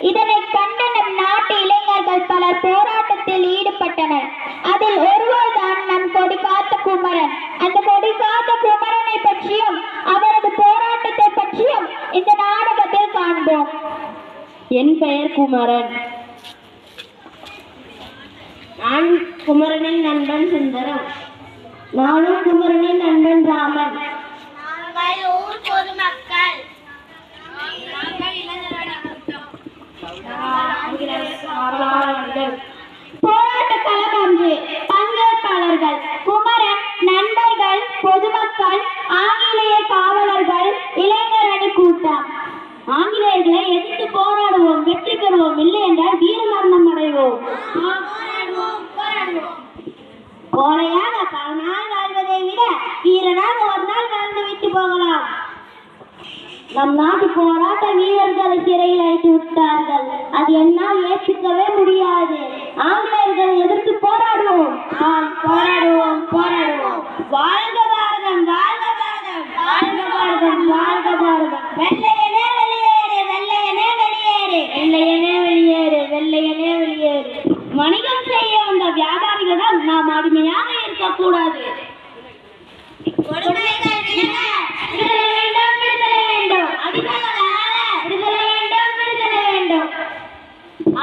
இதனை கண்டு நம் நாட்டு இளைஞர்கள் பலர் போராட்டத்தில் ஈடுபட்டனர். அதில் ஒருவர்தான் நம் கொடி காத்த குமரன். அந்த கொடி காத்த குமரனை பற்றியும் அவரது போராட்டத்தை பற்றியும் இந்த நாடகத்தில் காண்போம். என் பெயர் குமரன். நான் குமரனின் நண்பன் சுந்தரம். நானும் குமரனின் நண்பன் ராமன். நாங்கள் ஊர் பொதுமக்கள். போராட்ட களம் ஒன்று. பங்கேற்பாளர்கள் குமரன், நண்பர்கள், பொதுமக்கள், ஆங்கிலேய காவலர்கள், இளைஞர் அணி கூட்டம். ஆங்கிலேயர்களை எதிர்த்து போராடுவோம், வெற்றி பெறுவோம், இல்லை என்றால் வீரமரணம் அடைவோம். கோழையாக பல நாள் வாழ்வதை விட வீரனாக ஒரு நாள் வாழ்ந்து விட்டு போகலாம். நம் நாட்டு போராட்ட வீரர்களை சிறையில் அடைத்து விட்டார்கள். அது என்னால் ஏற்றுக்கவே முடியாது. ஆங்கிலேயர்களை எதிர்த்து போராடுவோம், போராடுவோம், போராடுவோம். வாழ்க பாரதம், வாழ்க பாரதம், வாழ்க பாரதம், வாழ்க பாரதம். வெள்ளையனே வெளியேறு, வெள்ளையனே வெளியேறு, வெள்ளையனே வெளியேறு, வெள்ளையனே வெளியேறு. வணிகம் செய்ய வந்த வியாபாரிகளிடம் நாம் அடிமையாக இருக்கக்கூடாது.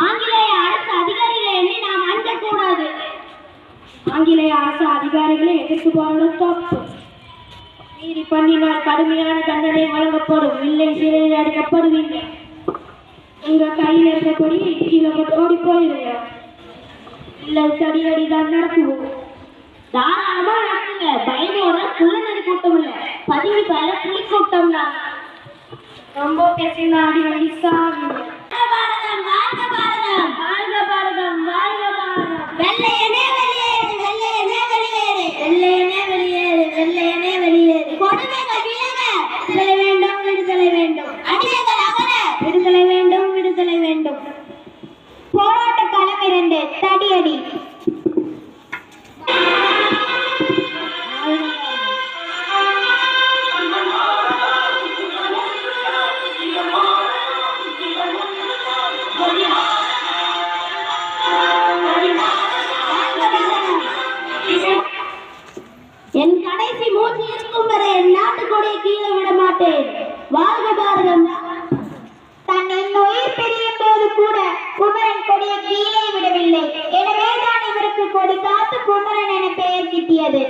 ஆங்கிலேய அரசு அதிகாரிகளை எண்ணி நாம் அஞ்சக்கூடாது. ஆங்கிலேய அரசு அதிகாரிகளை எதிர்த்து போராடும் தப்பு. மீறி பண்ணினால் கடுமையான தண்டனை வழங்கப்படும், இல்லை சிறையில் அடைக்கப்படுவீங்க. உங்க கையில் இருக்கபடி கீழே ஓடி போயிருங்க, இல்லை சடியடி தான் நடக்குவோம். தாராளமா நடக்குங்க. பயனோட குள்ளநரி கூட்டம் இல்ல, பதிவு பேர புலி கூட்டம் தான். ரொம்ப பேசினா அடி வண்டி சாமி. பாரதம், வாழ்க பாரதம், வாழ்க பாரதம், வாழ்க பாரதம். வெள்ளையனே வெளியேறு, வெள்ளையனே வெளியேறு, வெள்ளையனே வெளியேறு, வெள்ளையனே வெளியேறு. கொடுமைகள் விலக, விடுதலை வேண்டும், விடுதலை வேண்டும். அடிமைகள் அகல, விடுதலை வேண்டும், விடுதலை வேண்டும். போராட்ட களம் 2. தடியடி. என் கடைசி மூச்சு இருக்கும் வரை என் நாட்டுக்கொடியை கீழே விட மாட்டேன். வாழ்க பாரதம். தன் உயிர் பிரியும் போது கூட குமரன் கொடியை கீழே விடவில்லை. எனவேதான் இவருக்கு கொடி காத்து குமரன் என பெயர் கிட்டியது.